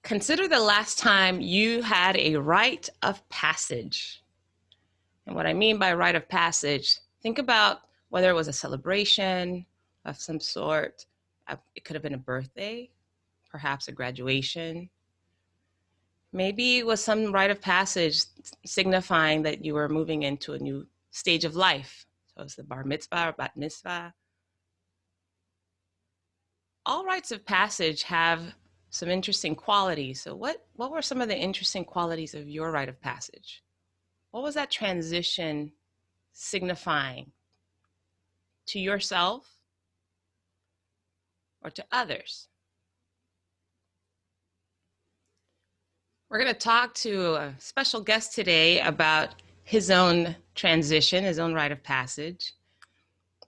Consider the last time you had a rite of passage. And what I mean by rite of passage, think about whether it was a celebration of some sort. It could have been a birthday, perhaps a graduation. Maybe it was some rite of passage signifying that you were moving into a new stage of life. So it's the bar mitzvah or bat mitzvah. All rites of passage have some interesting qualities. So what were some of the interesting qualities of your rite of passage? What was that transition signifying to yourself or to others? We're going to talk to a special guest today about his own transition, his own rite of passage.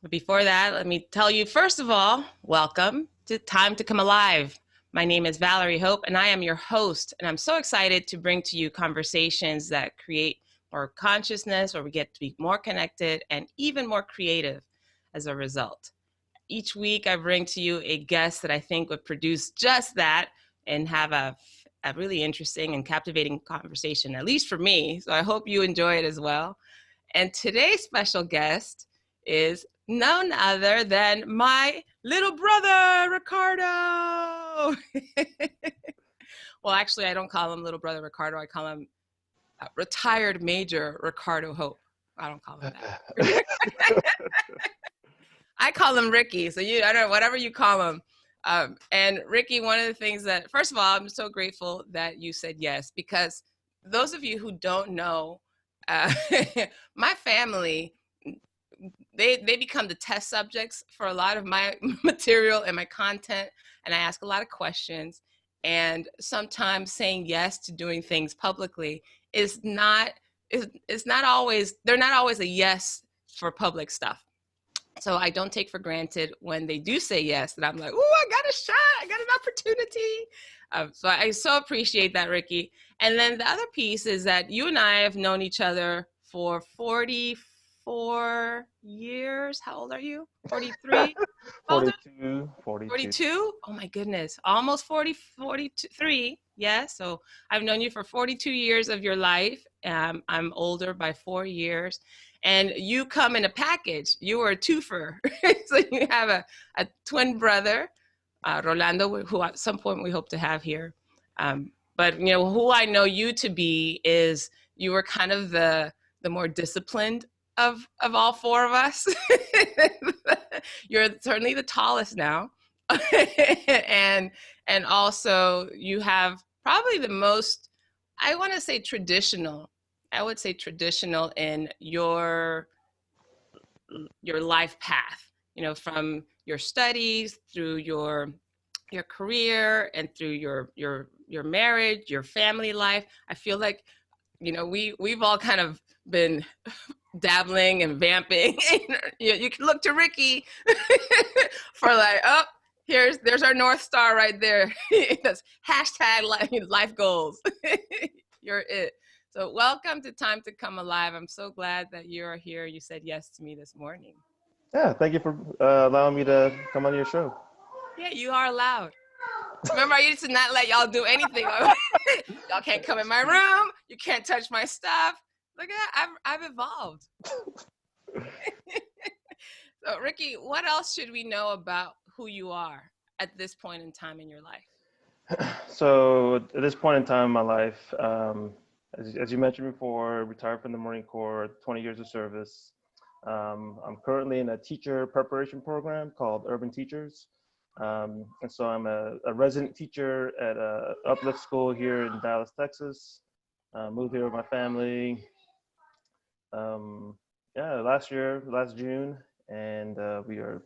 But before that, let me tell you, first of all, welcome to Time to Come Alive. My name is Valerie Hope, and I am your host. And I'm so excited to bring to you conversations that create more consciousness, where we get to be more connected and even more creative as a result. Each week, I bring to you a guest that I think would produce just that and have a really interesting and captivating conversation, at least for me. So I hope you enjoy it as well. And today's special guest is none other than my little brother, Ricardo. Well, actually, I don't call him little brother Ricardo. I call him retired Major Ricardo Hope. I don't call him that. I call him Ricky. So I don't know, whatever you call him. And Ricky, one of the things that, first of all, I'm so grateful that you said yes, because those of you who don't know, my family, they become the test subjects for a lot of my material and my content, and I ask a lot of questions. And sometimes saying yes to doing things publicly is not always, they're not always a yes for public stuff. So I don't take for granted when they do say yes, that I'm like, oh, I got a shot, I got an opportunity. So I so appreciate that, Ricky. And then the other piece is that you and I have known each other for 44 years. How old are you? 43? 42. 42? Oh my goodness. Almost 43. Yeah. So I've known you for 42 years of your life. I'm older by 4 years. And you come in a package. You are a twofer. So you have a twin brother, Rolando, who at some point we hope to have here. But who I know you to be is you were kind of the more disciplined of all four of us. You're certainly the tallest now. and also you have probably the most, I would say traditional in your life path, from your studies through your career and through your marriage, your family life. I feel like, we've all kind of been dabbling and vamping. You can look to Ricky for like, oh, there's our North Star right there. That's hashtag life goals. You're it. So welcome to Time to Come Alive. I'm so glad that you're here. You said yes to me this morning. Yeah, thank you for allowing me to come on your show. Yeah, you are allowed. Remember, I used to not let y'all do anything. Y'all can't come in my room. You can't touch my stuff. Look at that. I've evolved. So, Ricky, what else should we know about who you are at this point in time in your life? So at this point in time in my life, as you mentioned before, retired from the Marine Corps, 20 years of service. I'm currently in a teacher preparation program called Urban Teachers. And so I'm a resident teacher at a uplift school here in Dallas, Texas. Moved here with my family. Last June, and we are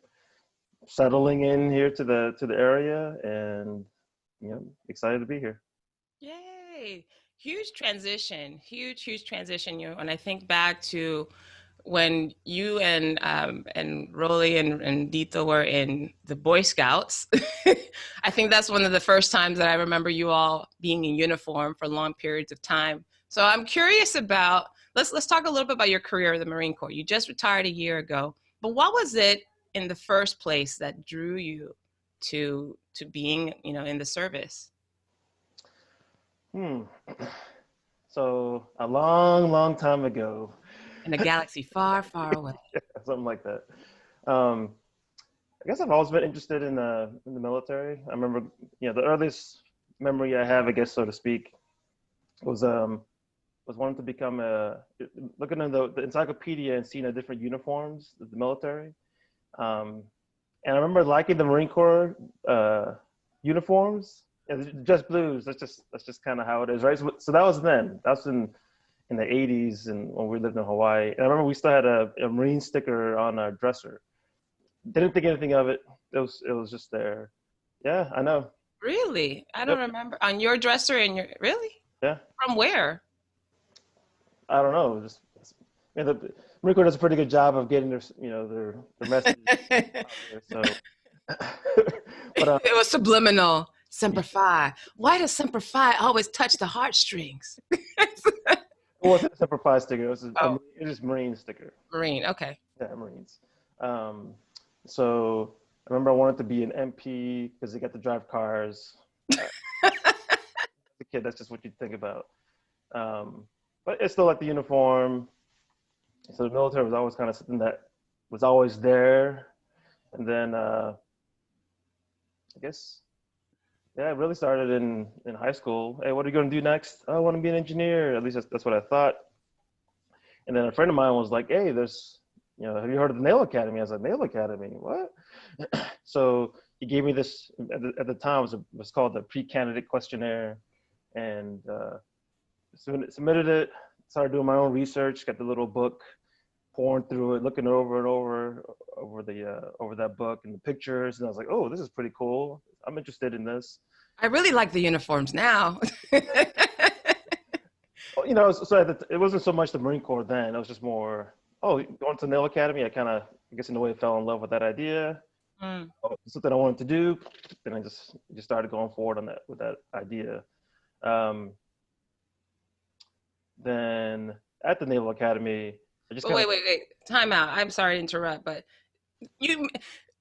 settling in here to the area, and excited to be here. Yay! Huge transition. When I think back to when you and Rolly and Dito were in the Boy Scouts, I think that's one of the first times that I remember you all being in uniform for long periods of time. So I'm curious about, let's talk a little bit about your career in the Marine Corps. You just retired a year ago, but what was it in the first place that drew you to being, in the service? Hmm. So a long, long time ago, In a galaxy far, far away. something like that. Um, I guess I've always been interested in the military. I remember, the earliest memory I have, I guess, so to speak, was wanting to become looking at the encyclopedia and seeing the different uniforms of the military. Um, and I remember liking the Marine Corps uniforms. Just blues. That's just kind of how it is, right? So that was then. That's in the 80s and when we lived in Hawaii. And I remember we still had a Marine sticker on our dresser. Didn't think anything of it. It was just there. Yeah, I know. Really? I don't Yep. remember. On your dresser and your, really? Yeah. From where? I don't know. Just the Marine Corps does a pretty good job of getting their message out there. So, but It was subliminal. Semper Fi. Why does Semper Fi always touch the heartstrings? it wasn't a Semper Fi sticker. Oh, It was Marine sticker. Marine. Okay. Yeah, Marines. Um, so I remember I wanted to be an MP because they got to drive cars. As a kid, that's just what you think about. Um, but it's still like the uniform. So the military was always kind of something that was always there. And then I guess, yeah, it really started in high school. Hey, what are you going to do next? Oh, I want to be an engineer. At least that's what I thought. And then a friend of mine was like, hey, have you heard of the Naval Academy? I was like, Naval Academy? What? So he gave me this, at the time, it was called the pre-candidate questionnaire. And submitted it, started doing my own research, got the little book, pouring through it, looking over and over that book and the pictures. And I was like, oh, this is pretty cool. I'm interested in this. I really like the uniforms now. So it wasn't so much the Marine Corps then. It was just more, oh, going to the Naval Academy. I guess in a way, fell in love with that idea. Mm. Something I wanted to do. Then I just started going forward with that idea. Um, then at the Naval Academy, I just But kind of, wait. Time out. I'm sorry to interrupt, but you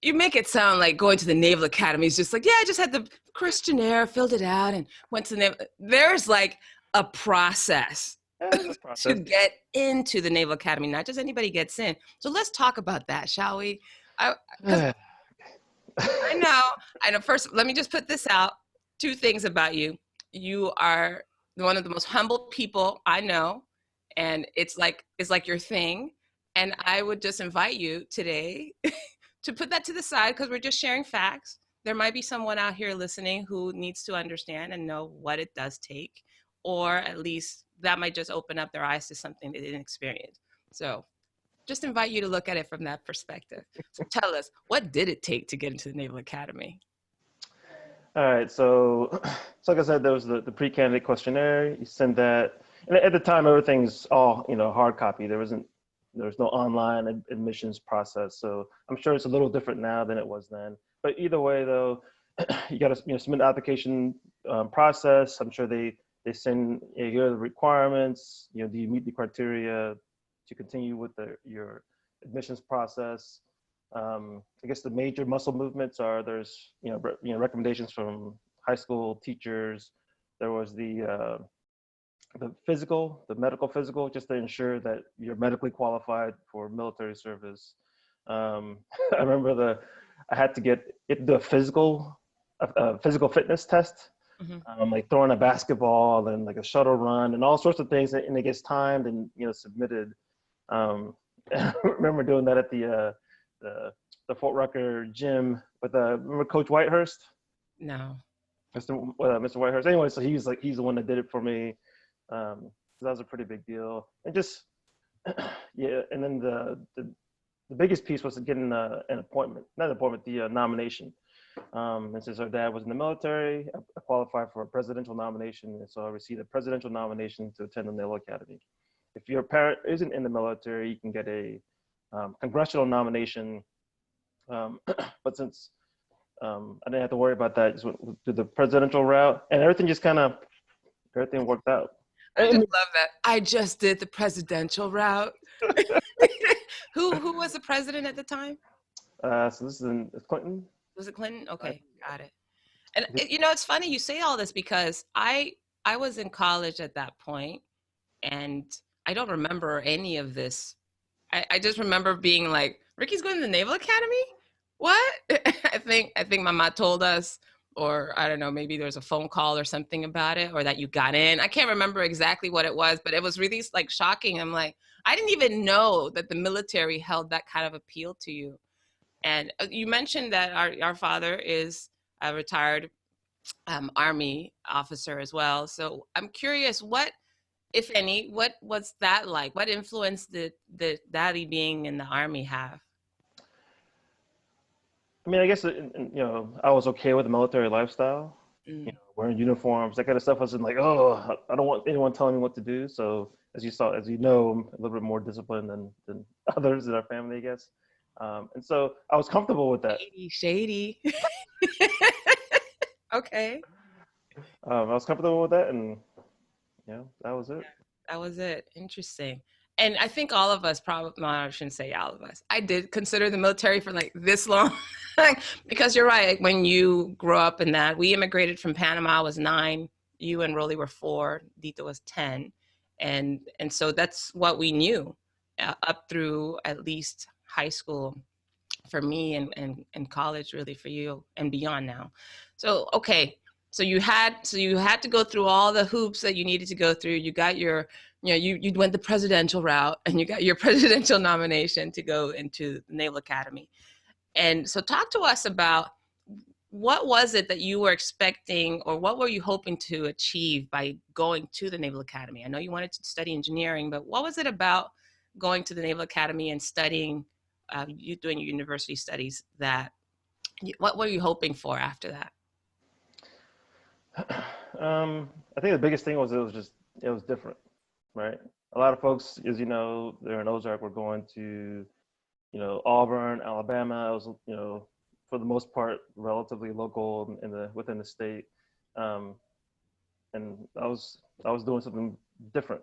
you make it sound like going to the Naval Academy is just like, yeah, I just had the questionnaire, filled it out, and went to the Naval. There's like a process yeah, it's a to process. get into the Naval Academy. Not just anybody gets in. So let's talk about that, shall we? Because I know. First, let me just put this out. Two things about you. You are one of the most humble people I know, and it's like your thing. And I would just invite you today to put that to the side because we're just sharing facts. There might be someone out here listening who needs to understand and know what it does take, or at least that might just open up their eyes to something they didn't experience. So just invite you to look at it from that perspective. So tell us, what did it take to get into the Naval Academy? All right, so like I said, there was the pre-candidate questionnaire. You send that, and at the time, everything's all hard copy. There was no online admissions process, so I'm sure it's a little different now than it was then. But either way, though, you got to submit an application process. I'm sure they send here are the requirements. Do you meet the criteria to continue with your admissions process? I guess the major muscle movements are there's recommendations from high school teachers. There was the medical physical, just to ensure that you're medically qualified for military service. I remember I had to get the physical fitness test, Mhm. like throwing a basketball and like a shuttle run and all sorts of things, and it gets timed and submitted. I remember doing that at the the Fort Rucker gym with remember Coach Whitehurst, No. Mr. Whitehurst. Anyway, so he's the one that did it for me. So that was a pretty big deal, and just yeah. And then the biggest piece was getting an appointment, not an appointment, the nomination. And since our dad was in the military, I qualified for a presidential nomination, and so I received a presidential nomination to attend the Naval Academy. If your parent isn't in the military, you can get a congressional nomination. But since I didn't have to worry about that, just went through the presidential route, and everything worked out. I just And, love that. I just did the presidential route. Who was the president at the time? so this is in Clinton. Was it Clinton? Right? Okay, got it. And it's funny you say all this because I I was in college at that point, and I don't remember any of this. I just remember being like, Ricky's going to the Naval Academy? What? I think my mom told us, or I don't know, maybe there was a phone call or something about it, or that you got in. I can't remember exactly what it was, but it was really like shocking. I'm like, I didn't even know that the military held that kind of appeal to you. And you mentioned that our father is a retired Army officer as well. So I'm curious, what, if any, what was that like? What influence did the daddy being in the Army have? I mean, I guess I was okay with the military lifestyle. Mm. Wearing uniforms, that kind of stuff. Wasn't like, oh, I don't want anyone telling me what to do. So as you know, I'm a little bit more disciplined than others in our family, I guess. And so I was comfortable with that. Shady, shady. Okay. I was comfortable with that, and that was it. That was it. Interesting. And I think all of us probably, no, I shouldn't say all of us. I did consider the military for like this long. Because you're right. Like, when you grow up in that, we immigrated from Panama. I was 9. You and Rolly were 4. Dito was 10. And so that's what we knew up through at least high school for me, and college really for you, and beyond now. So, okay. So you had to go through all the hoops that you needed to go through. You got your, you went the presidential route, and you got your presidential nomination to go into the Naval Academy. And so talk to us about, what was it that you were expecting, or what were you hoping to achieve by going to the Naval Academy? I know you wanted to study engineering, but what was it about going to the Naval Academy and studying, you doing your university studies, that what were you hoping for after that? I think the biggest thing was it was different, right? A lot of folks, as you know, they're in Ozark. We're going to Auburn, Alabama. It was for the most part relatively local in the within the state, um, and I was doing something different.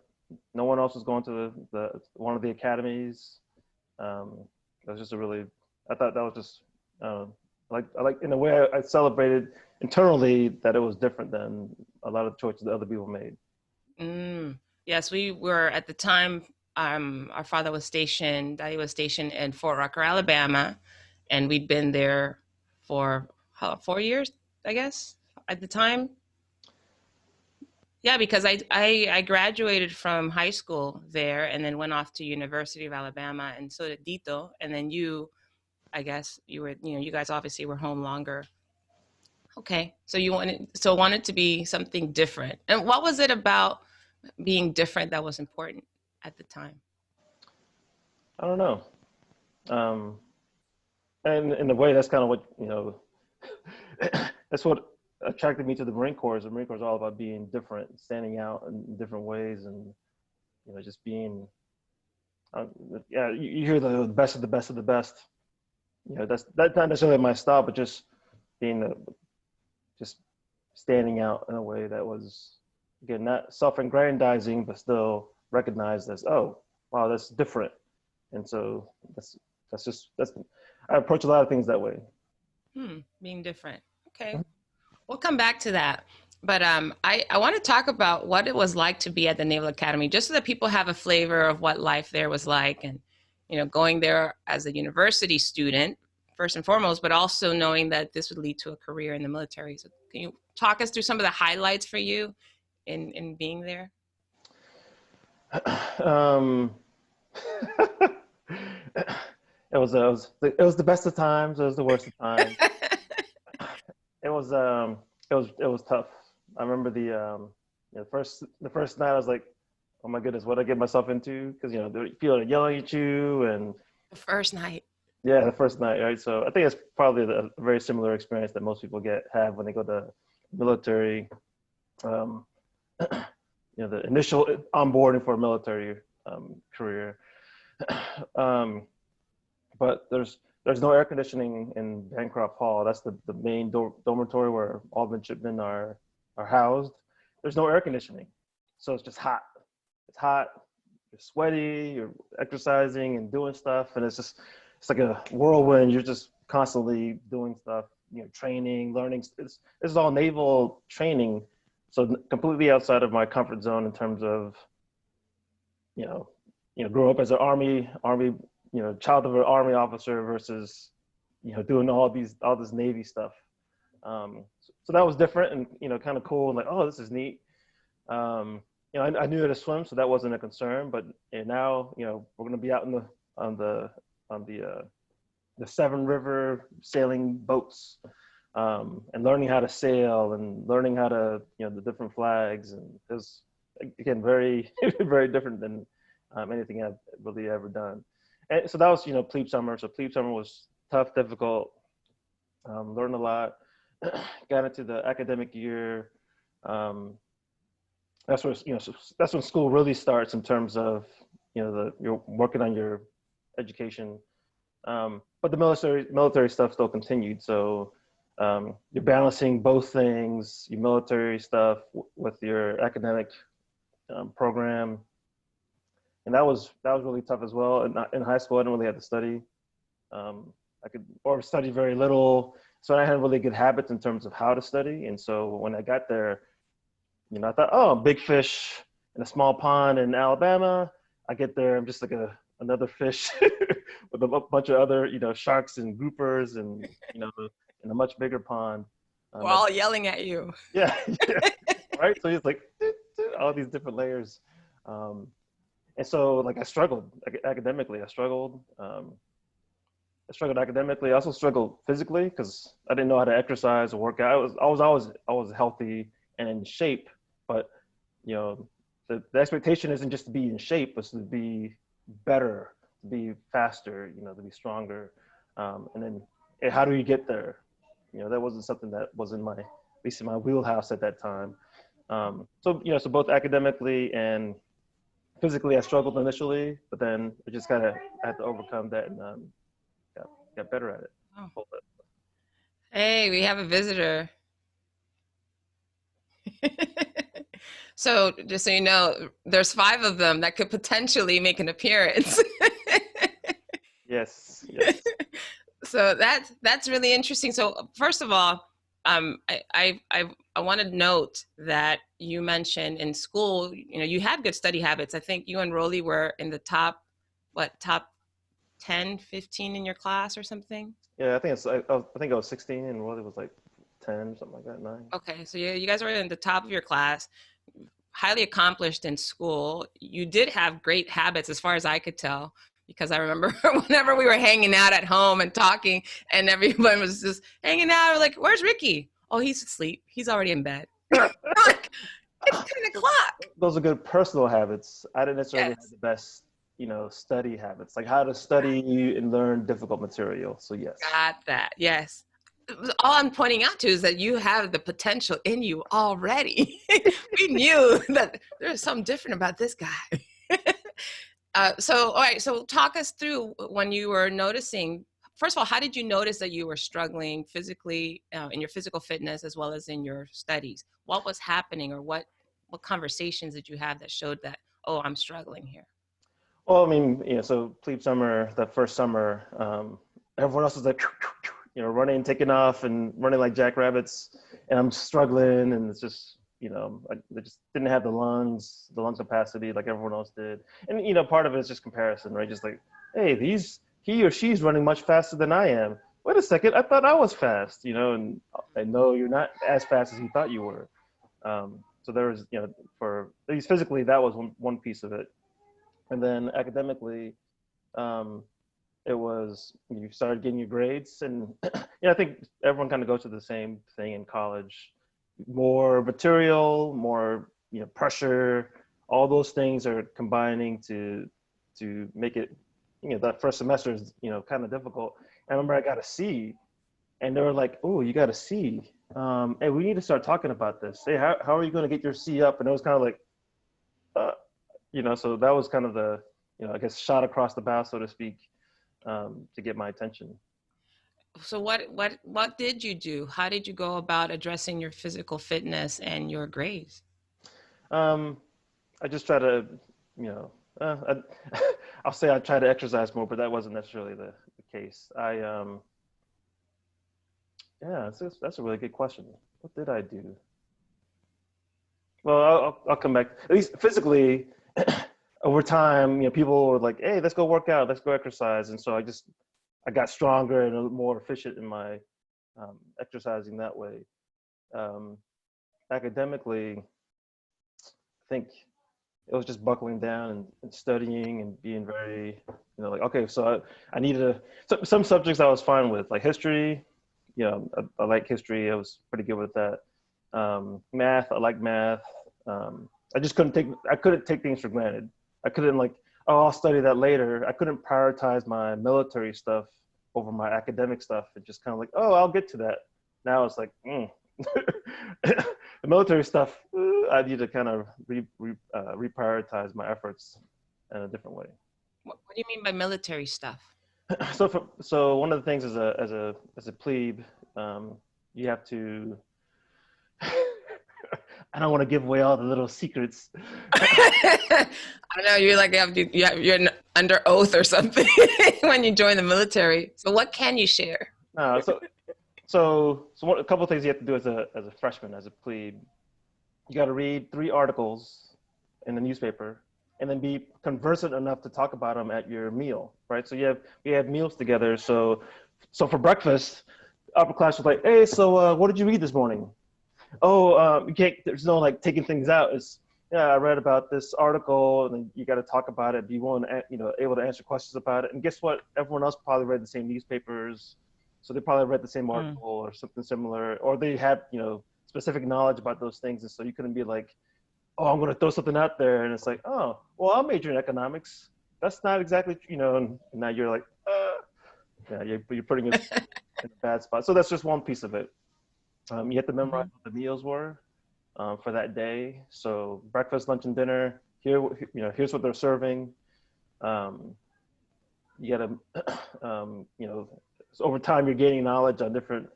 No one else was going to the one of the academies. That was just a really, I thought that was just I like in a way I celebrated internally that it was different than a lot of choices that other people made. Mm. Yes, we were at the time. Our father was stationed. Daddy was stationed in Fort Rucker, Alabama, and we'd been there for 4 years, I guess, at the time. Yeah, because I graduated from high school there, and then went off to University of Alabama, and so did Dito. And then you, I guess you were, you guys obviously were home longer. Okay, so wanted to be something different. And what was it about being different that was important at the time? I don't know. Um, and in a way, that's kind of what that's what attracted me to the Marine Corps. The Marine Corps is all about being different, standing out in different ways, and just being. Uh, yeah, you hear the best of the best of the best. That's not necessarily my style, but just being just standing out in a way that was, again, not self-aggrandizing, but still recognized as, oh, wow, that's different. And so that's I approach a lot of things that way. Being different. Okay, we'll come back to that. But I want to talk about what it was like to be at the Naval Academy, just so that people have a flavor of what life there was like, and going there as a university student first and foremost, but also knowing that this would lead to a career in the military. So can you talk us through some of the highlights for you in being there? um, it was the best of times. It was the worst of times. It was tough. I remember the first night I was like, oh my goodness, what did I get myself into? Because people are yelling at you, and The first night. yeah, the first night, right? So I think it's probably a very similar experience that most people have when they go to military. Um, the initial onboarding for a military career. um, but there's no air conditioning in Bancroft Hall. That's the main dormitory where all midshipmen are housed. There's no air conditioning, so it's just hot. It's hot. You're sweaty. You're exercising and doing stuff, and it's like a whirlwind. You're just constantly doing stuff. Training, learning. It's all naval training. So completely outside of my comfort zone in terms of, grew up as an army, child of an army officer versus, doing all this Navy stuff. So that was different and, kind of cool and like, oh, this is neat. I knew how to swim, so that wasn't a concern. But now, we're going to be out on the Seven River sailing boats, and learning how to sail and learning how to, the different flags. And it was, again, very, very different than anything I've really ever done. And so that was, plebe summer. So plebe summer was tough, difficult, learned a lot, got into the academic year. That's where, that's when school really starts in terms of, you're working on your education. But the military stuff still continued. So you're balancing both things, your military stuff with your academic program. And that was really tough as well. And in high school, I didn't really have to study. I could or study very little. So I had really good habits in terms of how to study. And so when I got there, I thought, oh, big fish in a small pond in Alabama. I get there, I'm just like another fish with a bunch of other, sharks and groupers and, in a much bigger pond. We're all yelling at you. Yeah, yeah, right? So it's like all these different layers. And so like I struggled academically. I struggled academically. I also struggled physically because I didn't know how to exercise or work out. I was always healthy and in shape, but the expectation isn't just to be in shape, it's to be better, to be faster, to be stronger. And then how do you get there? That wasn't something that was at least in my wheelhouse at that time. So both academically and physically, I struggled initially, but then I just kind of had to overcome that and got better at it. Oh. Hey, we have a visitor. So just so you know, there's 5 of them that could potentially make an appearance. Yes. So that's really interesting. So first of all, I want to note that you mentioned in school, you had good study habits. I think you and Rolly were in the top 10, 15 in your class or something. Yeah, I think I was 16 and Rolly was like 10, something like that, 9. Okay, so you guys were in the top of your class, highly accomplished in school. You did have great habits as far as I could tell, because I remember whenever we were hanging out at home and talking and everyone was just hanging out, we're like, where's Ricky? Oh, he's asleep. He's already in bed. Like, it's 10 o'clock. Those are good personal habits. I didn't necessarily Yes. have the best, study habits, like how to study and learn difficult material. So yes. Got that. Yes. All I'm pointing out to is that you have the potential in you already. We knew that there's something different about this guy. All right. So talk us through when you were noticing. First of all, how did you notice that you were struggling physically in your physical fitness as well as in your studies? What was happening, or what conversations did you have that showed that, oh, I'm struggling here? Well, I mean, so plebe summer, that first summer, everyone else was like, running, taking off and running like jackrabbits. And I'm struggling. And it's just, I just didn't have the lung capacity like everyone else did. And, part of it is just comparison, right? Just like, hey, he or she's running much faster than I am. Wait a second, I thought I was fast, and I know you're not as fast as you thought you were. So there was, for at least physically, that was one piece of it. And then academically, it was, you started getting your grades. And I think everyone kind of goes through the same thing in college. More material, more, pressure, all those things are combining to make it, that first semester is, kind of difficult. I remember I got a C and they were like, oh, you got a C. Hey, we need to start talking about this. Hey, how are you going to get your C up? And it was kind of like, so that was kind of the, I guess, shot across the bow, so to speak, to get my attention. So what did you do? How did you go about addressing your physical fitness and your grades? I just try to, I'll say I try to exercise more, but that wasn't necessarily the case. Yeah, that's a really good question. What did I do? Well, I'll come back. At least physically, over time, people were like, "Hey, let's go work out, let's go exercise," and so I got stronger and more efficient in my exercising that way. Um, Academically, I think it was just buckling down and studying and being very, like, okay, so I needed some subjects I was fine with, like history. I like history. I was pretty good with that. Math, I like math. I just I couldn't take things for granted. I couldn't like, oh, I'll study that later. I couldn't prioritize my military stuff over my academic stuff. It just kind of like, oh, I'll get to that. Now it's like, the military stuff, I need to kind of reprioritize my efforts in a different way. What do you mean by military stuff? So one of the things as a plebe, you have to. I don't want to give away all the little secrets. I know you're like you're under oath or something when you join the military. So what can you share? A couple of things you have to do as a freshman, as a plebe. You got to read 3 articles in the newspaper, and then be conversant enough to talk about them at your meal, right? So we have meals together. So for breakfast, upper class was like, "Hey, so what did you read this morning?" "Oh, you can't. There's no like taking things out. It's yeah, I read about this article, and then you got to talk about it. Be willing to, able to answer questions about it. And guess what? Everyone else probably read the same newspapers, so they probably read the same article or something similar, or they had specific knowledge about those things, and so you couldn't be like, oh, I'm going to throw something out there, and it's like, oh, well, I'll major in economics. That's not exactly, and now you're like, yeah, you're putting us in a bad spot. So that's just one piece of it. You have to memorize what the meals were for that day. So breakfast, lunch, and dinner. Here's what they're serving. You got to, so over time you're gaining knowledge on different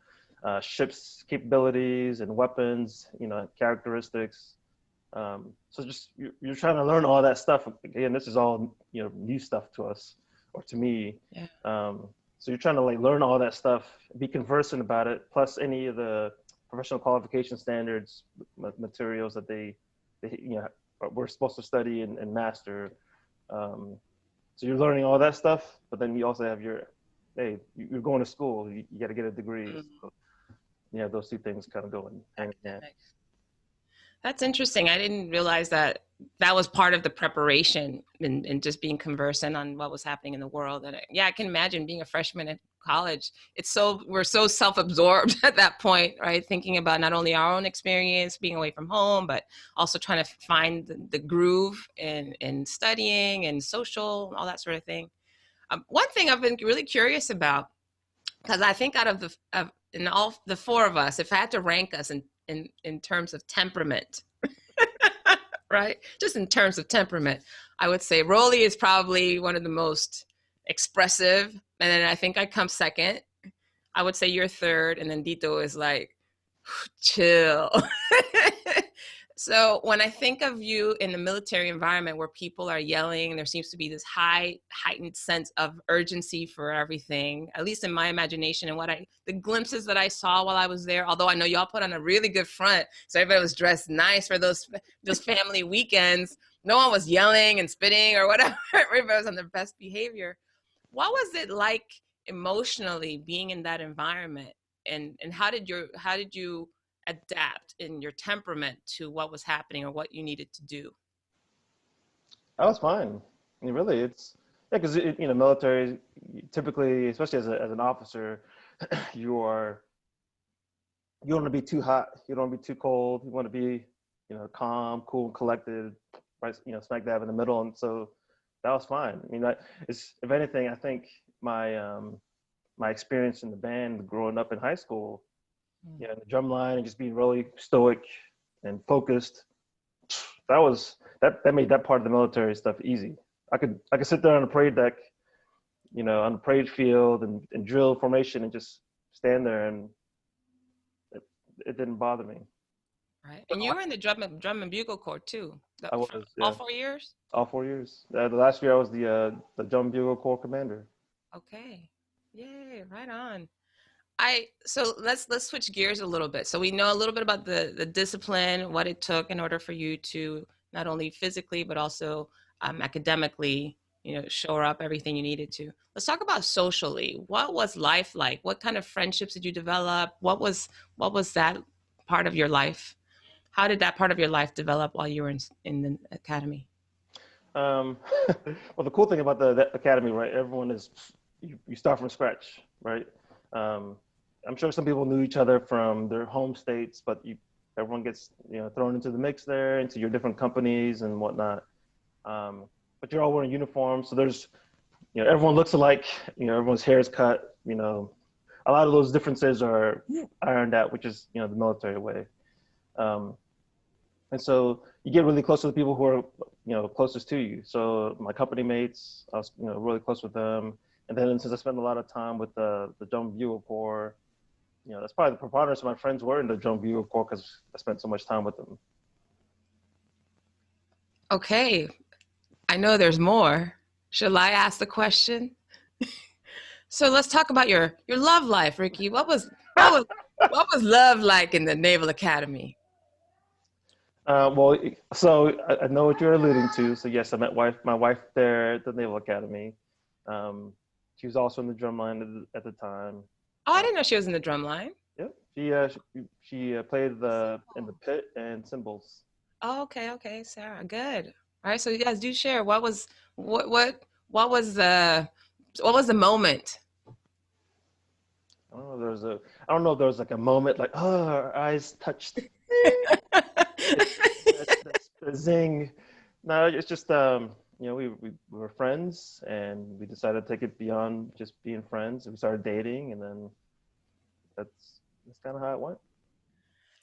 ships' capabilities and weapons, characteristics. So just you're trying to learn all that stuff. Again, this is all new stuff to us or to me. Yeah. So you're trying to like learn all that stuff, be conversant about it, plus any of the professional qualification standards materials that they we're supposed to study and master. So you're learning all that stuff, but then you also have hey, you're going to school. You got to get a degree. So, those two things kind of go hand in hand. That's interesting. I didn't realize that was part of the preparation and just being conversant on what was happening in the world. And I can imagine being a freshman in college. We're so self-absorbed at that point, right? Thinking about not only our own experience being away from home, but also trying to find the groove in studying and social, all that sort of thing. One thing I've been really curious about, because I think out of in all the 4 of us, if I had to rank us in terms of temperament, right? Just in terms of temperament, I would say Rolly is probably one of the most expressive. And then I think I come second. I would say you're third. And then Dito is like, chill. So when I think of you in the military environment where people are yelling and there seems to be this heightened sense of urgency for everything, at least in my imagination and the glimpses that I saw while I was there, although I know y'all put on a really good front, so everybody was dressed nice for those family weekends. No one was yelling and spitting or whatever. Everybody was on their best behavior. What was it like emotionally being in that environment? And how did you adapt in your temperament to what was happening or what you needed to do? I was fine. I mean, really, because military typically, especially as an officer, you want to be too hot, you don't want to be too cold, you want to be calm, cool, and collected, right? Smack dab in the middle, and so that was fine. I mean, if anything, I think my experience in the band growing up in high school, in the drum line and just being really stoic and focused, that made that part of the military stuff easy. I could sit there on a parade deck, on the parade field and drill formation and just stand there, and it didn't bother me. Right. And you were in the drum and bugle corps too. I was, yeah. All 4 years? All 4 years. The last year I was the drum and bugle corps commander. Okay. Yay, right on. So let's switch gears a little bit. So we know a little bit about the discipline, what it took in order for you to not only physically but also academically, shore up everything you needed to. Let's talk about socially. What was life like? What kind of friendships did you develop? What was that part of your life? How did that part of your life develop while you were in the academy? Um, well, the cool thing about the academy, right? Everyone is you start from scratch, right? Um, I'm sure some people knew each other from their home states, but everyone gets thrown into the mix there, into your different companies and whatnot. Um, but you're all wearing uniforms, so there's everyone looks alike. Everyone's hair is cut. A lot of those differences are ironed out, which is the military way. Um, and so you get really close to the people who are closest to you. So my company mates, I was really close with them. And then since I spent a lot of time with the drum bugle corps, that's probably the preponderance of my friends were in the drum bugle corps because I spent so much time with them. Okay, I know there's more. Shall I ask the question? So let's talk about your love life, Ricky. What was love like in the Naval Academy? Well, so I know what you're alluding to. So yes, I met my wife there at the Naval Academy. Um, she was also in the drum line at the time. Oh, I Uh, didn't know she was in the drum line. yep, she played in the pit and cymbals. Oh, okay, Sarah. Good. All right, so you guys do share. What was the moment? I don't know if there was like a moment like, oh, our eyes touched. That's the zing. No, it's just we were friends and we decided to take it beyond just being friends. We started dating, and then that's kind of how it went.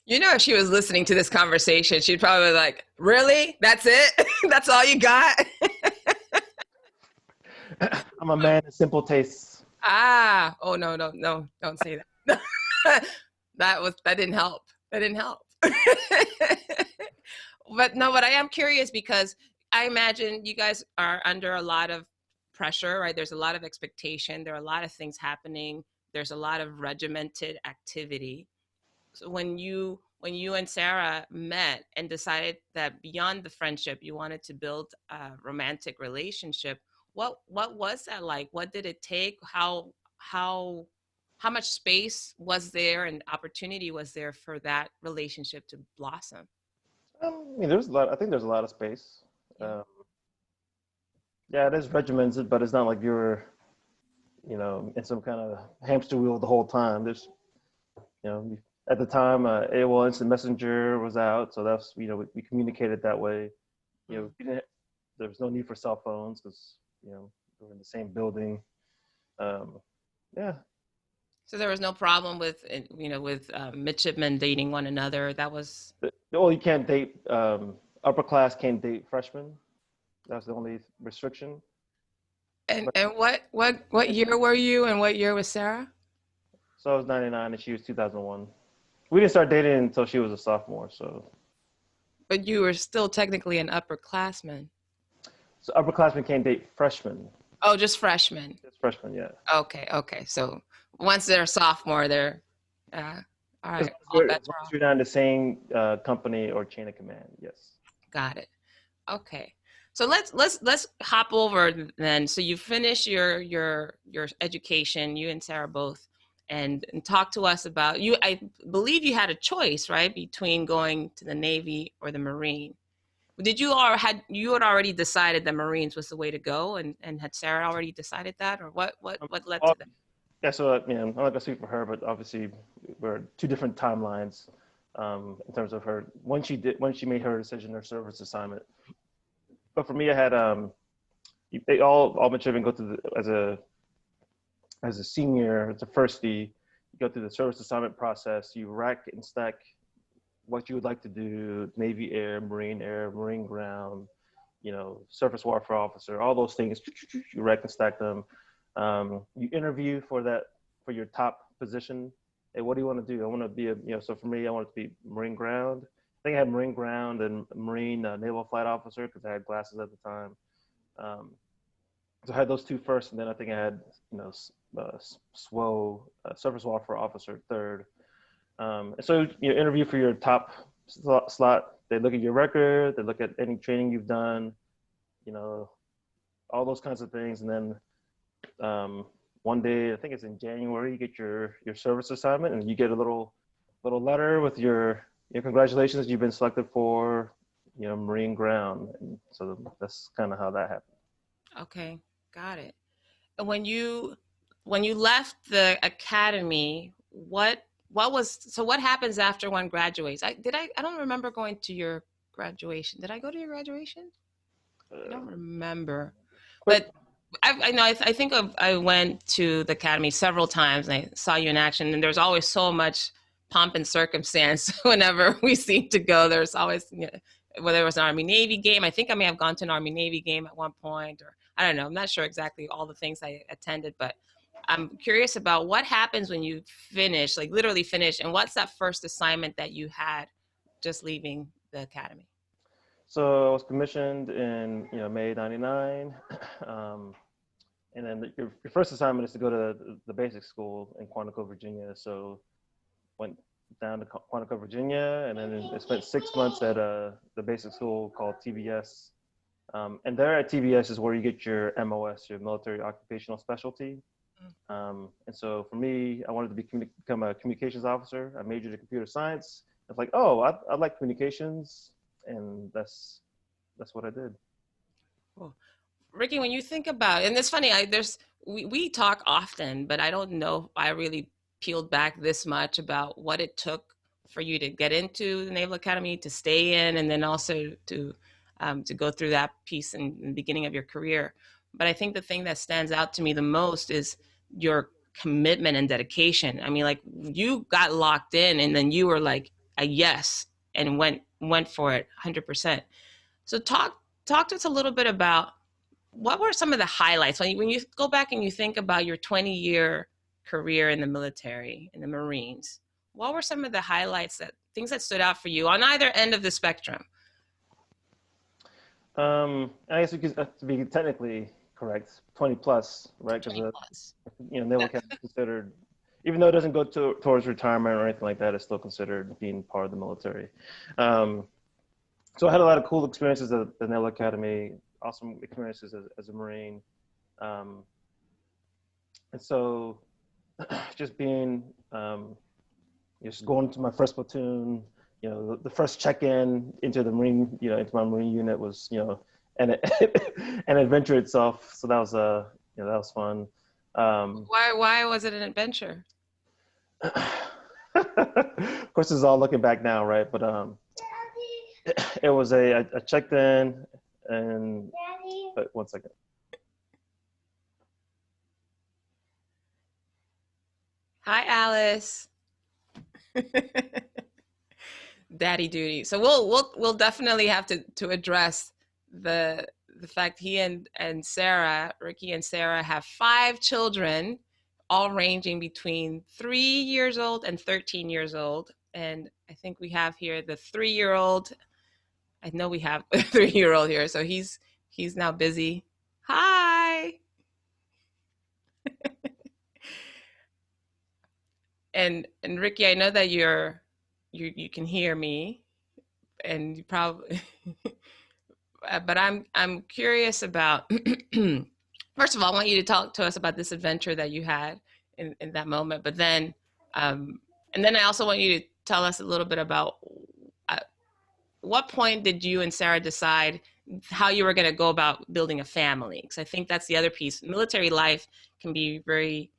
If she was listening to this conversation, she'd probably be like, "Really? That's it? That's all you got?" I'm a man of simple tastes. Oh no, no, no, don't say that. That didn't help. That didn't help. But no, but I am curious because I imagine you guys are under a lot of pressure, right? There's a lot of expectation. There are a lot of things happening. There's a lot of regimented activity. So when you and Sarah met and decided that beyond the friendship you wanted to build a romantic relationship, what was that like? What did it take? How much space was there and opportunity was there for that relationship to blossom? I mean, there's a lot. I think there's a lot of space. Yeah. Yeah, it is regimented, but it's not like you're, in some kind of hamster wheel the whole time. At the time, AOL Instant Messenger was out, so that's we communicated that way. There was no need for cell phones because we were in the same building. Um, yeah. So there was no problem with midshipmen dating one another. That was. Well, you can't date upper class can't date freshmen. That's the only restriction. And But and what year were you and what year was Sarah? so I was 99 and she was 2001. We didn't start dating until she was a sophomore. But you were still technically an upperclassman. So upperclassmen can't date freshmen. Oh, just freshmen. It's freshmen, yeah. Okay. So once they're a sophomore, they're uh, all As right. All long bets are as off. you're not in the same company or chain of command, yes. Got it. Okay. So let's hop over then. So you finish your education, you and Sarah both, and talk to us about you. I believe you had a choice, right, between going to the Navy or the Marine. Did you or had you had already decided that Marines was the way to go, and had Sarah already decided that, or what led Well, to that? yeah, so I'm not gonna speak for her, but obviously we're two different timelines in terms of her when she made her decision, her service assignment. But for me, I had they all midshipmen go through as a senior, as a firstie, you go through the service assignment process. You rack and stack what you would like to do: Navy Air, Marine Ground, surface warfare officer, all those things. You rack and stack them. You interview for your top position. Hey, what do you want to do? I want to be so for me, I wanted to be Marine Ground. I think I had Marine Ground and Marine Naval Flight Officer because I had glasses at the time. So I had those two first, and then I think I had SWO, Surface Warfare Officer Third. And so you interview for your top slot. They look at your record. They look at any training you've done. You know, all those kinds of things. And then one day, I think it's in January, you get your service assignment, and you get a little letter with your congratulations, you've been selected for Marine ground. And so that's kind of how that happened. Okay, got it. And when you left the academy, what happens after one graduates? I don't remember going to your graduation. Did I go to your graduation? I don't remember. But But I know I think I went to the academy several times and I saw you in action. And there's always so much pomp and circumstance whenever we seem to go. There's always whether it was an Army Navy game. I think I may have gone to an Army Navy game at one point, or I don't know. I'm not sure exactly all the things I attended, but I'm curious about what happens when you finish, like literally finish, and what's that first assignment that you had just leaving the academy? so I was commissioned in May '99. And then your first assignment is to go to the basic school in Quantico, Virginia. So went down to Quantico, Virginia, and then I spent 6 months at the basic school called TBS. And there at TBS is where you get your MOS, your military occupational specialty. And so for me, I wanted to become a communications officer. I majored in computer science. I was like, oh, I like communications, and that's what I did. Cool. Ricky, when you think about, and it's funny, we talk often, but I don't know if I really peeled back this much about what it took for you to get into the Naval Academy, to stay in, and then also to go through that piece in the beginning of your career. But I think the thing that stands out to me the most is your commitment and dedication. I mean, like you got locked in, and then you were like a yes and went for it 100%. So talk to us a little bit about what were some of the highlights when you go back and you think about your 20-year career in the military, in the Marines. What were some of the highlights, that things that stood out for you on either end of the spectrum? I guess we could, to be technically correct, 20 plus, right? Because 20 plus. Naval Academy is considered, even though it doesn't go towards retirement or anything like that, it's still considered being part of the military. So I had a lot of cool experiences at the Naval Academy, awesome experiences as a Marine. And so just being, just going to my first platoon, the first check-in into the Marine, into my Marine unit was, an adventure itself. So that was, that was fun. Why was it an adventure? Of course, it's all looking back now, right? But it was I checked in, and but one second. Hi, Alice. Daddy duty. So we'll definitely have to address the fact he and Sarah, Ricky and Sarah, have 5 children, all ranging between 3 years old and 13 years old. And I think we have here the 3-year-old. I know we have a 3-year-old here, so he's now busy. Hi. And Ricky, I know that you can hear me, and you probably but I'm curious about first of all, I want you to talk to us about this adventure that you had in that moment, but then and then I also want you to tell us a little bit about what point did you and Sarah decide how you were going to go about building a family? Because I think that's the other piece. Military life can be very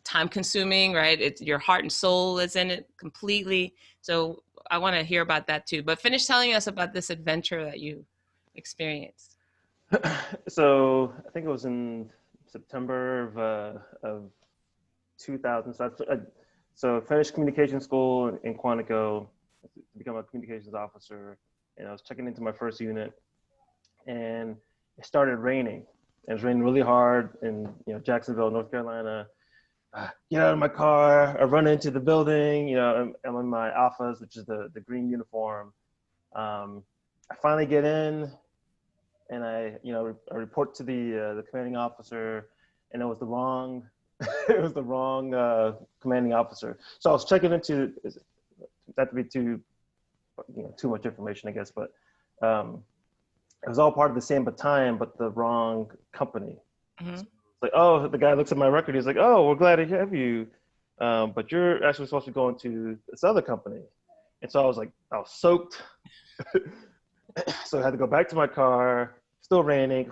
time consuming, right? It's your heart and soul is in it completely. So I want to hear about that too. But finish telling us about this adventure that you experienced. So I think it was in September of 2000. So I finished communication school in Quantico to become a communications officer, and I was checking into my first unit, and it started raining. It was raining really hard in Jacksonville, North Carolina. Get out of my car. I run into the building. I'm in my alphas, which is the green uniform. I finally get in, and I report to the commanding officer, and it was the wrong It was the wrong commanding officer. So I was checking into, that to be too, too much information, I guess, but it was all part of the same battalion, but the wrong company. Mm-hmm. So it's like, oh, the guy looks at my record. He's like, oh, we're glad to have you, but you're actually supposed to go into this other company. And so I was soaked. So I had to go back to my car, still raining,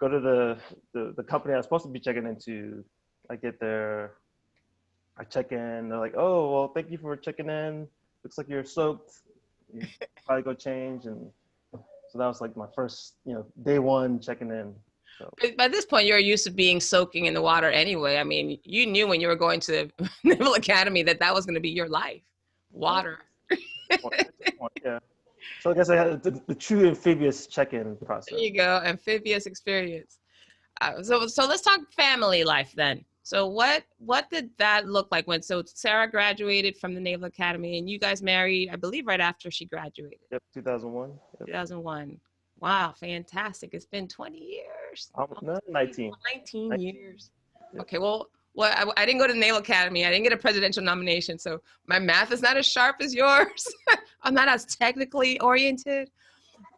go to the company I was supposed to be checking into. I get there, I check in. They're like, "Oh, well, thank you for checking in. Looks like you're soaked. You probably go change." And so that was like my first, day one checking in. So But by this point, you're used to being soaking in the water anyway. I mean, you knew when you were going to the Naval Academy that that was going to be your life, yeah, water. yeah. So I guess I had the true amphibious check-in There process. you go, amphibious experience. So let's talk family life then. So what did that look like when Sarah graduated from the Naval Academy and you guys married, I believe, right after she graduated, Yep, 2001. Yep. 2001. Wow, fantastic! It's been 20 years, No, almost 19. 19 19. years. Yep. Okay, well, I didn't go to the Naval Academy. I didn't get a presidential nomination, so my math is not as sharp as yours. I'm not as technically oriented,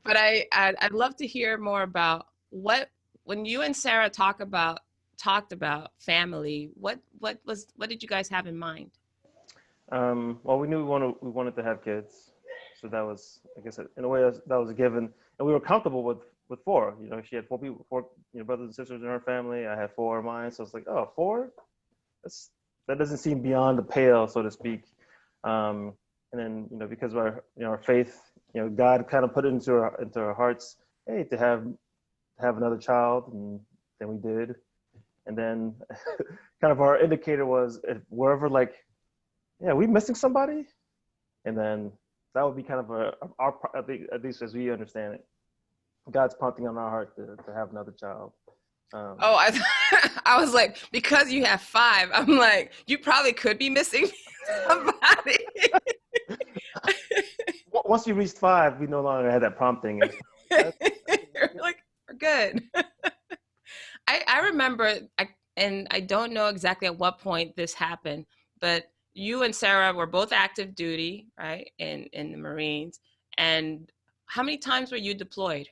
but I'd love to hear more about what when you and Sarah talked about family. What did you guys have in mind? Well, we knew we wanted to have kids, so that was, I guess, in a way that was a given, and we were comfortable with four. She had four people, four brothers and sisters in her family. I had four of mine, so it's like, oh, four. That doesn't seem beyond the pale, so to speak. And then because of our faith, God kind of put it into our hearts, hey, to have another child, and then we did. And then kind of our indicator was if wherever like, yeah, we missing somebody, and then that would be kind of our at least as we understand it, God's prompting on our heart to have another child. Oh, I was like, because you have five, I'm like, you probably could be missing somebody. Once you reached five, we no longer had that prompting. Like, we're good. I remember, and I don't know exactly at what point this happened, but you and Sarah were both active duty, right, in the Marines. And how many times were you deployed?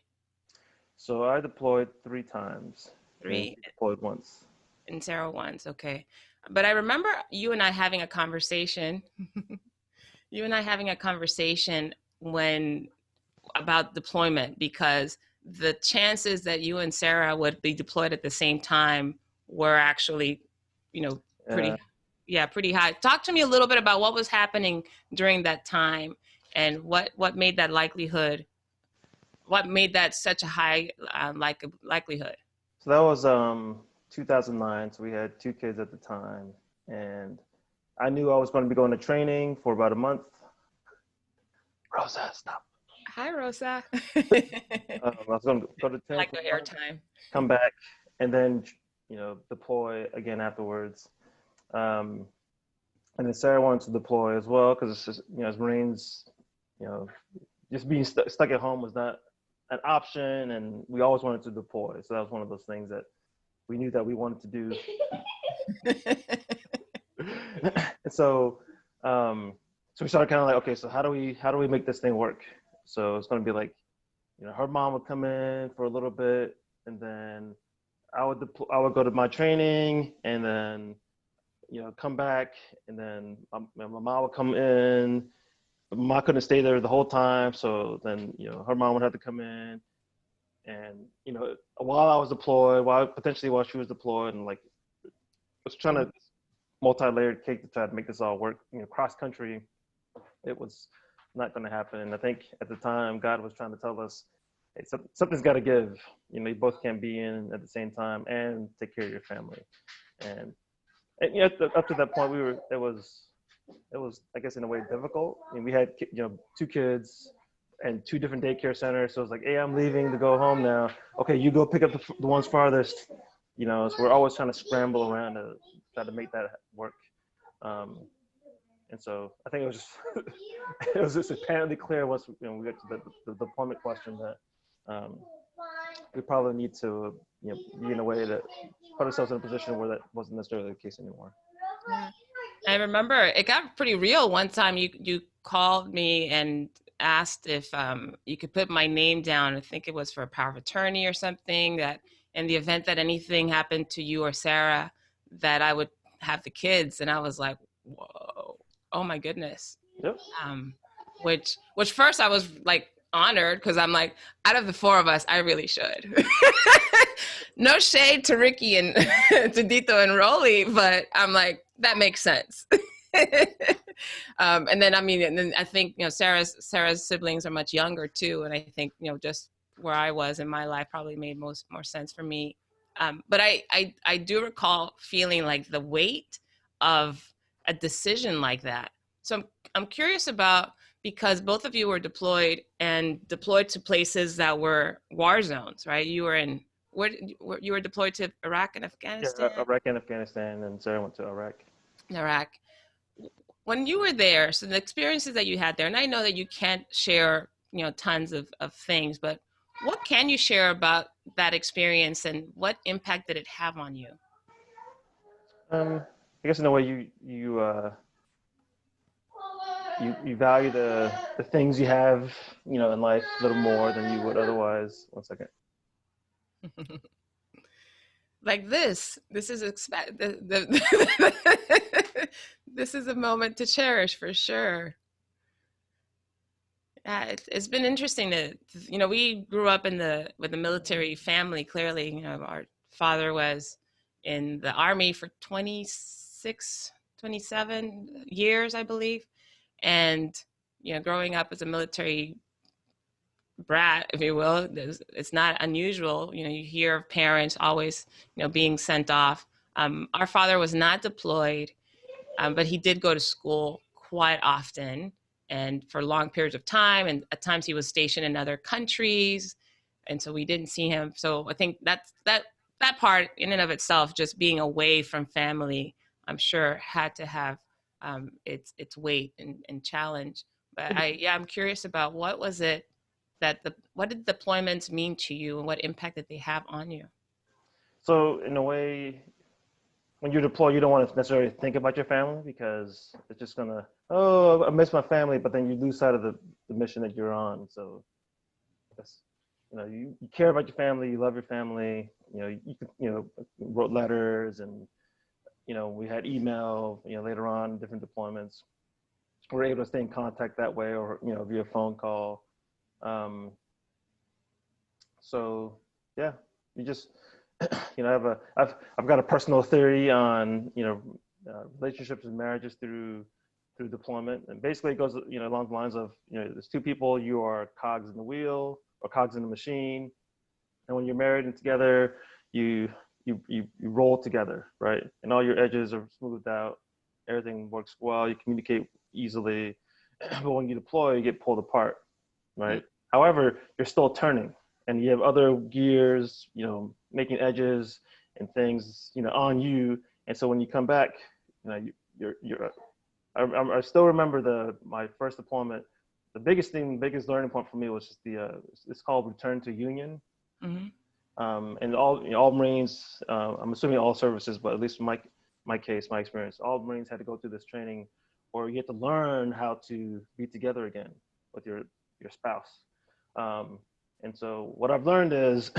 So I deployed 3 times, and Three, she deployed once. and Sarah once. Okay, but I remember you and I having a conversation. You and I having a conversation when about deployment because the chances that you and Sarah would be deployed at the same time were actually, Yeah. pretty high. Talk to me a little bit about what was happening during that time and what made that likelihood, what made that such a high likelihood. So that was 2009. So we had 2 kids at the time, and I knew I was going to be going to training for about a month. Rosa, stop. Hi, Rosa. I was going to go to I training like for the a month, airtime. come back, and then deploy again afterwards. Um, and then Sarah wanted to deploy as well because it's just, as Marines, you know, just being stuck at home was not an option, and we always wanted to deploy. So that was one of those things that we knew that we wanted to do. And so we started kind of like, okay, so how do we make this thing work? So it's going to be like, her mom would come in for a little bit, and then I would go to my training, and then come back, and then my mom would come in. Mom couldn't stay there the whole time, so then her mom would have to come in, and while I was deployed, while she was deployed, and like was trying to multi-layered cake to try to make this all work. Cross country, it was not going to happen. And I think at the time, God was trying to tell us, hey, something's got to give. You both can't be in at the same time and take care of your family. And up to that point, it was, I guess, in a way difficult. I mean, we had 2 kids and 2 different daycare centers. So it was like, hey, I'm leaving to go home now. Okay, you go pick up the ones farthest. So we're always trying to scramble around to try to make that work. And so I think it was just it was just apparently clear once we got to the deployment question that we probably need to, be in a way that put ourselves in a position where that wasn't necessarily the case anymore. Yeah. I remember it got pretty real one time. You called me and asked if you could put my name down. I think it was for a power of attorney or something, that in the event that anything happened to you or Sarah, that I would have the kids. And I was like, whoa, oh my goodness. Yep. Which first I was like honored, because I'm like, out of the four of us, I really should. No shade to Ricky and to Dito and Rolly, but I'm like, that makes sense. And then I think Sarah's siblings are much younger too, and I think just where I was in my life probably made more sense for me. But I do recall feeling like the weight of a decision like that. So I'm curious about, because both of you were deployed to places that were war zones, right? You were you were deployed to Iraq and Afghanistan? Yeah, Iraq and Afghanistan, and Sarah went to Iraq. Iraq. When you were there, so the experiences that you had there, and I know that you can't share, tons of things, but what can you share about that experience, and what impact did it have on you? I guess in a way you value the things you have, in life a little more than you would otherwise. One second. Like this is this is a moment to cherish for sure. It's been interesting to, we grew up with a military family. Clearly, our father was in the Army for 26, 27 years, I believe. And, growing up as a military brat, if you will, it's not unusual. You hear of parents always, being sent off. Our father was not deployed, but he did go to school quite often and for long periods of time. And at times he was stationed in other countries. And so we didn't see him. So I think that part in and of itself, just being away from family, I'm sure had to have its weight and challenge. But I'm curious about what was it what did deployments mean to you, and what impact did they have on you? So in a way, when you deploy, you don't want to necessarily think about your family, because it's just gonna, oh, I miss my family, but then you lose sight of the mission that you're on. So that's, you care about your family, you love your family, you wrote letters, and we had email, later on different deployments. We're able to stay in contact that way, or via phone call. So yeah, you just I've got a personal theory on relationships and marriages through deployment, and basically it goes along the lines of there's two people, you are cogs in the wheel or cogs in the machine, and when you're married and together, you roll together, right? And all your edges are smoothed out, everything works well, you communicate easily. But when you deploy, you get pulled apart, right? However, you're still turning, and you have other gears, making edges and things, on you. And so when you come back, I still remember my first deployment. The biggest learning point for me was just it's called return to union. Mm-hmm. And all Marines, I'm assuming all services, but at least in my case, my experience, all Marines had to go through this training, or you get to learn how to be together again with your spouse. And so what I've learned is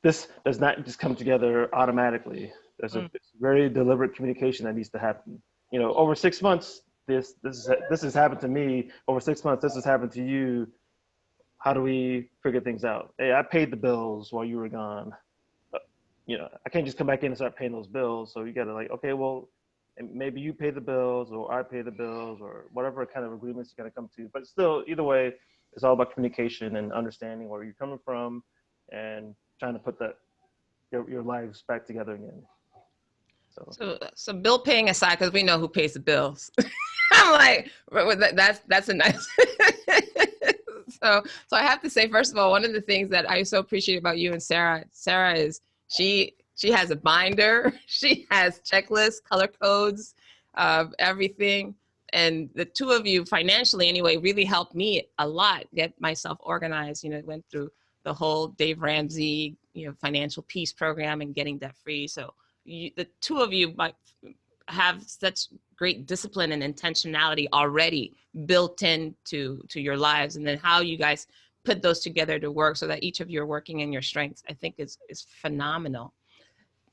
this does not just come together automatically. There's a very deliberate communication that needs to happen. Over 6 months, this has happened to me. Over 6 months, this has happened to you. How do we figure things out? Hey, I paid the bills while you were gone. I can't just come back in and start paying those bills. So you got to okay, well, maybe you pay the bills, or I pay the bills, or whatever kind of agreements you got to come to. But still, either way, it's all about communication and understanding where you're coming from, and trying to put your lives back together again. So bill paying aside, because we know who pays the bills. I'm like, that's a nice. So I have to say, first of all, one of the things that I so appreciate about you and Sarah is she has a binder, she has checklists, color codes, everything. And the two of you, financially anyway, really helped me a lot get myself organized. Went through the whole Dave Ramsey, financial peace program and getting debt free. So the two of you might have such great discipline and intentionality already built into your lives, and then how you guys put those together to work so that each of you are working in your strengths, I think is phenomenal.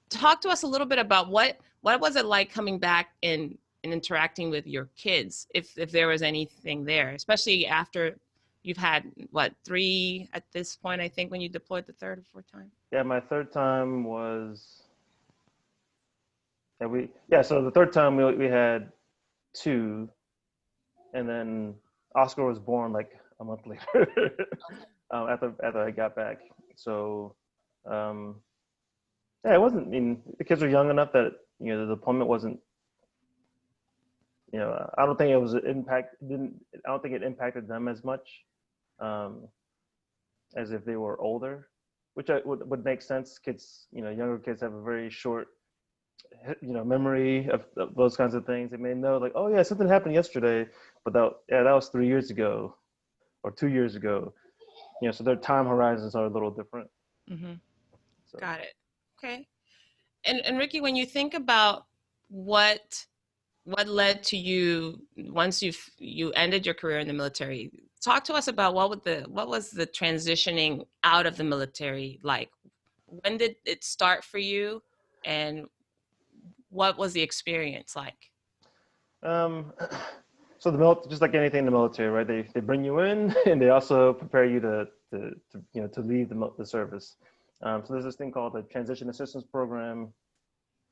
Talk to us a little bit about what was it like coming back and interacting with your kids, if there was anything there, especially after you've had what, 3 at this point, I think, when you deployed the third or fourth time. Yeah, my third time was so the third time we had 2, and then Oscar was born like a month later. After I got back. So yeah, it wasn't, I mean, the kids were young enough that the deployment wasn't, I don't think it was I don't think it impacted them as much as if they were older, which would make sense. Kids, younger kids have a very short memory of those kinds of things. They may know, like, oh yeah, something happened yesterday, but that was 3 years ago or 2 years ago. So their time horizons are a little different. Mm-hmm. So. Got it. Okay. And Ricky, when you think about what led to you once you ended your career in the military, talk to us about what was the transitioning out of the military like? When did it start for you, and what was the experience like? So just like anything in the military, right? They bring you in, and they also prepare you to leave the service. So there's this thing called the Transition Assistance Program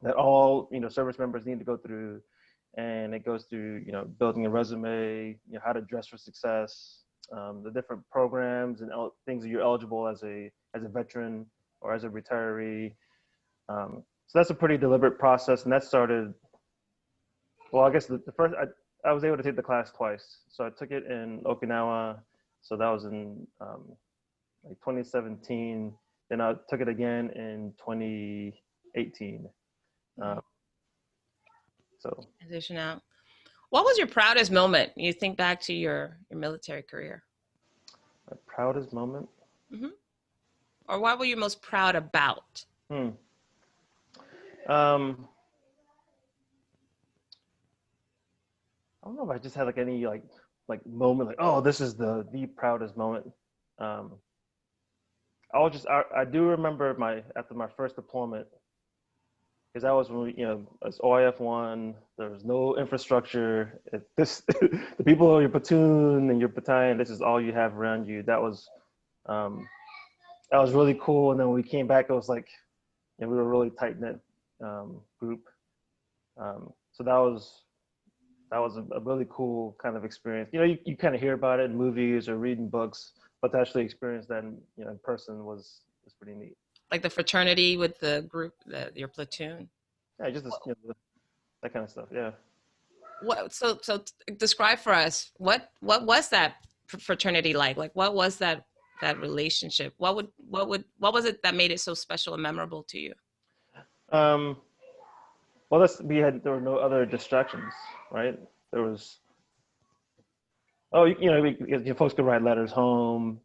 that all service members need to go through, and it goes through building a resume, how to dress for success, the different programs and things that you're eligible as a veteran or as a retiree. So that's a pretty deliberate process, and that started. Well, I guess the first I was able to take the class twice. So I took it in Okinawa. So that was in like 2017. Then I took it again in 2018. So transition out. What was your proudest moment? You think back to your military career. My proudest moment? Mm-hmm. Or what were you most proud about? I don't know if I just had like any like moment, like, oh, this is the proudest moment. I do remember after my first deployment, because that was when we, as OIF-1, there was no infrastructure. The people in your platoon and your battalion, this is all you have around you. That was really cool. And then when we came back, it was like, we were a really tight knit group. So that was a really cool kind of experience. You kind of hear about it in movies or reading books, but to actually experience that in person was pretty neat. Like the fraternity with the group, your platoon. Yeah, just that kind of stuff. Yeah. What? So describe for us what was that fraternity like? Like, what was that relationship? What was it that made it so special and memorable to you? Well, there were no other distractions, right? There was, folks could write letters home,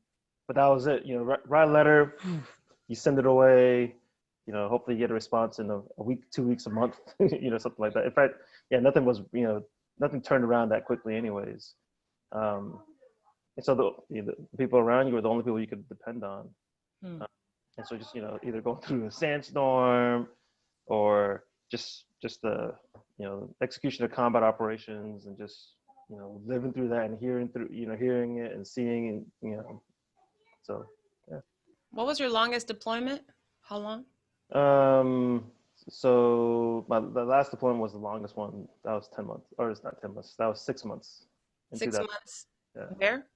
but that was it. Write a letter, you send it away, hopefully you get a response in a week, 2 weeks, a month, something like that. In fact, nothing was, nothing turned around that quickly anyways. And so the people around you were the only people you could depend on. And so just, either going through a sandstorm or just the, execution of combat operations, and just, living through that and hearing it and seeing, so, yeah. What was your longest deployment? How long? So the last deployment was the longest one. That was 10 months, or it's not 10 months. That was 6 months. 6 months. Yeah. Where?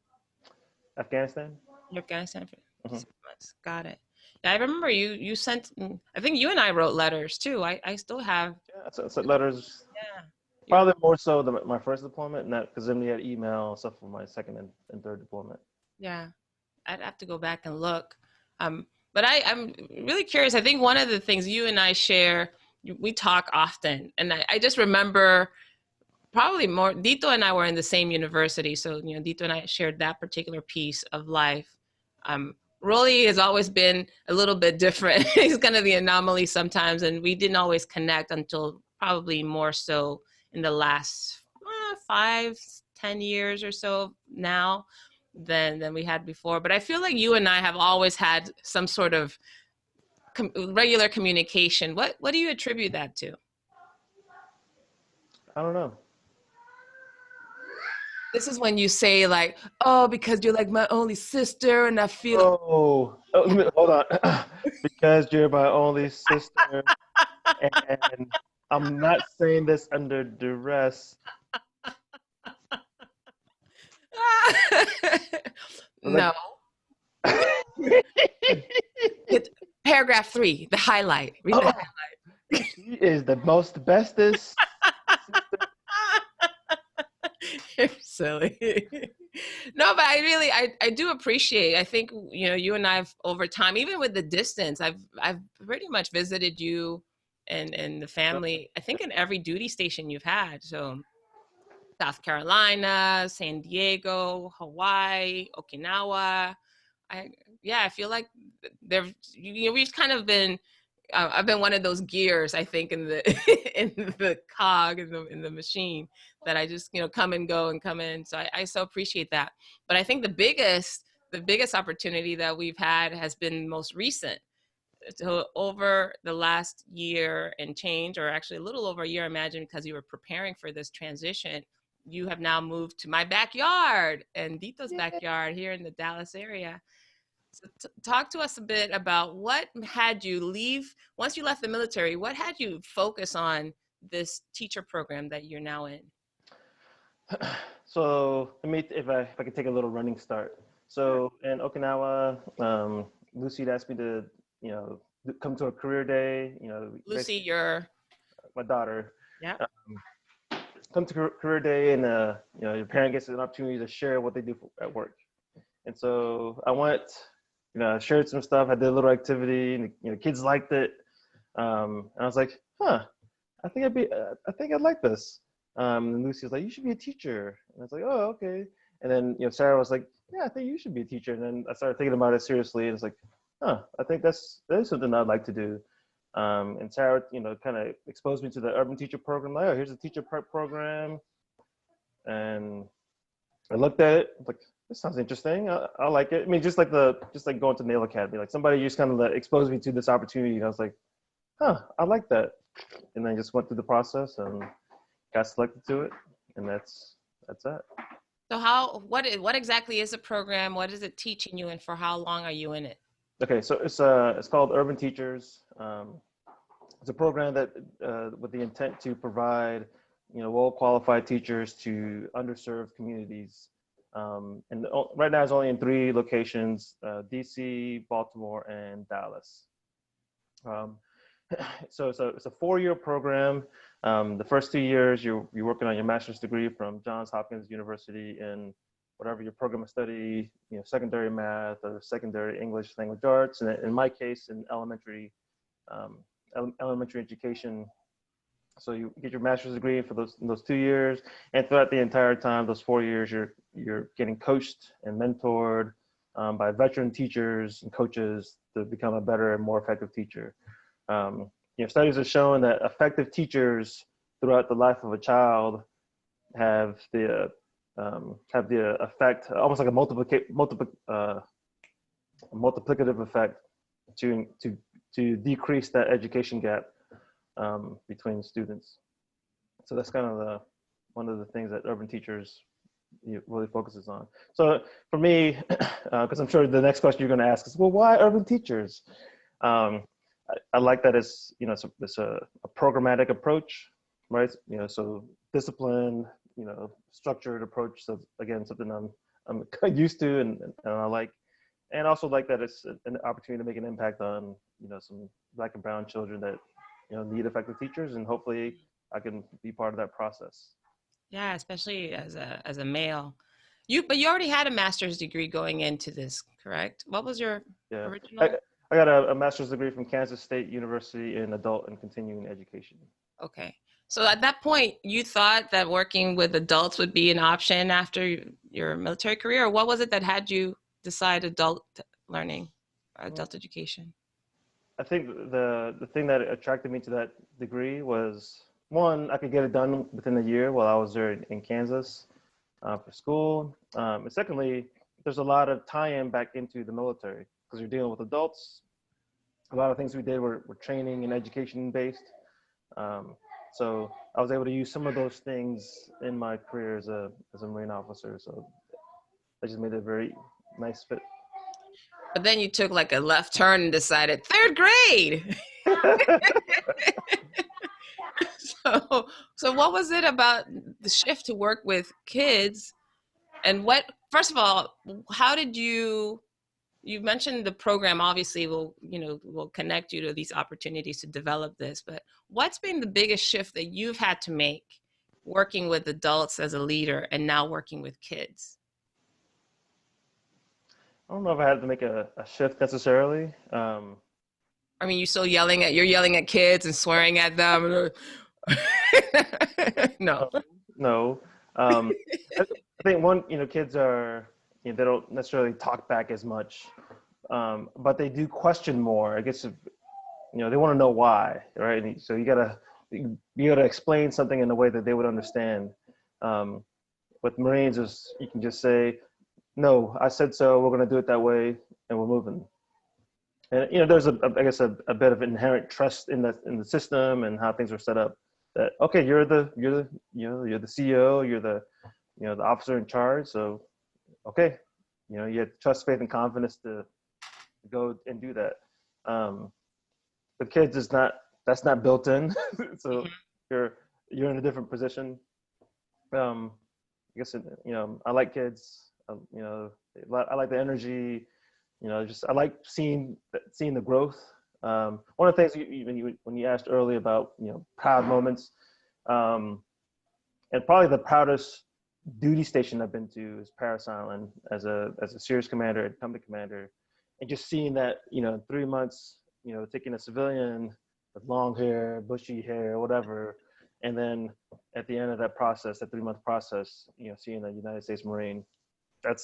Afghanistan. Afghanistan for 6 months. Got it. Yeah, I remember you sent. I think you and I wrote letters too. I still have. Yeah, so letters. Yeah. Probably more so than my first deployment, and that because then we had email stuff for my second and third deployment. Yeah, I'd have to go back and look. But I'm really curious. I think one of the things you and I share, we talk often, and I just remember probably more. Dito and I were in the same university, so Dito and I shared that particular piece of life. Rolly has always been a little bit different. He's kind of the anomaly sometimes, and we didn't always connect until probably more so in the last 5, 10 years or so now than we had before. But I feel like you and I have always had some sort of regular communication. What do you attribute that to? I don't know. This is when you say like, oh, because you're like my only sister, and I feel. Let me hold on. Because you're my only sister, and I'm not saying this under duress. No. Like, It's paragraph 3, the highlight. Read the oh, highlight. she is the most bestest. You're silly. No, but I do appreciate. I think you and I've over time, even with the distance, I've pretty much visited you and the family. I think in every duty station you've had. So South Carolina, San Diego, Hawaii, Okinawa. I Yeah, I feel like we've kind of been. I've been one of those gears, I think, in the in the cog in the machine that I just come and go and come in. So I so appreciate that. But I think the biggest opportunity that we've had has been most recent. So over the last year and change, or actually a little over a year, imagine, because you were preparing for this transition, you have now moved to my backyard and Dito's backyard here in the Dallas area. So talk to us a bit about what had you leave once you left the military. What had you focus on this teacher program that you're now in? So let me, if I could take a little running start. So in Okinawa, Lucy had asked me to, come to a career day. Lucy, your My daughter, yeah. Come to career day, and your parent gets an opportunity to share what they do at work. And so I went, shared some stuff. I did a little activity, and kids liked it. And I was like, I think I'd like this. And Lucy was like, you should be a teacher. And I was like, oh, okay. And then, Sarah was like, yeah, I think you should be a teacher. And then I started thinking about it seriously. And it's like, I think that is something I'd like to do. And Sarah, kind of exposed me to the urban teacher program. Like, oh, here's a teacher prep program. And I looked at it, like, this sounds interesting. I like it. I mean, just like going to Naval Academy, like somebody just kind of exposed me to this opportunity. And I was like, I like that. And then just went through the process and got selected to it. And that's that. So what exactly is the program? What is it teaching you, and for how long are you in it? Okay, so it's called Urban Teachers. It's a program that with the intent to provide well qualified teachers to underserved communities. And right now it's only in 3 locations: DC, Baltimore, and Dallas. So it's a 4-year program. The first 2 years you're working on your master's degree from Johns Hopkins University in whatever your program of study, secondary math or secondary English language arts, and in my case, in elementary education. So you get your master's degree for those 2 years, and throughout the entire time, those 4 years, you're getting coached and mentored by veteran teachers and coaches to become a better and more effective teacher. Studies have shown that effective teachers throughout the life of a child have the effect, almost like a multiplicative effect to decrease that education gap between students. So that's kind of one of the things that Urban Teachers really focuses on. So for me, because I'm sure the next question you're going to ask is, well, why Urban Teachers? I like that it's a programmatic approach, right? So disciplined, structured approach. So again, something I'm used to and I like, and also like that it's an opportunity to make an impact on some Black and brown children that need effective teachers, and hopefully I can be part of that process. Yeah, especially as a male. But you already had a master's degree going into this, correct? What was your Yeah, original? I got a master's degree from Kansas State University in adult and continuing education. Okay. So at that point, you thought that working with adults would be an option after your military career, or what was it that had you decide adult learning, Well, adult education? I think the thing that attracted me to that degree was, one, I could get it done within a year while I was there in Kansas for school. And secondly, there's a lot of tie-in back into the military because you're dealing with adults. A lot of things we did were training and education based. Um, so I was able to use some of those things in my career as a Marine officer. So that just made it a very nice fit. But then you took like a left turn and decided third grade. so, so what was it about the shift to work with kids? And what, first of all, how did you mentioned the program obviously will connect you to these opportunities to develop this, but what's been the biggest shift that you've had to make working with adults as a leader and now working with kids? I don't know if I had to make a shift necessarily. I mean, you're yelling at kids and swearing at them. No. No, I think one, kids are, they don't necessarily talk back as much, but they do question more. I guess if, they want to know why, right? And so you gotta be able to explain something in a way that they would understand. Um, with Marines, is you can just say, "No, I said so. We're going to do it that way, and we're moving." And there's I guess a bit of inherent trust in the system and how things are set up. That okay, you're the CEO, you're the officer in charge. So okay, you have trust, faith, and confidence to go and do that. With kids, that's not built in. So Mhm. you're in a different position. I guess I like kids. I like the energy. Just I like seeing the growth. One of the things when you asked earlier about proud moments, um, and probably the proudest duty station I've been to is Paris Island as a Sears commander and company commander, and just seeing that 3 months, taking a civilian with long hair, bushy hair, whatever, and then at the end of that process, that 3 month process, seeing a United States Marine, that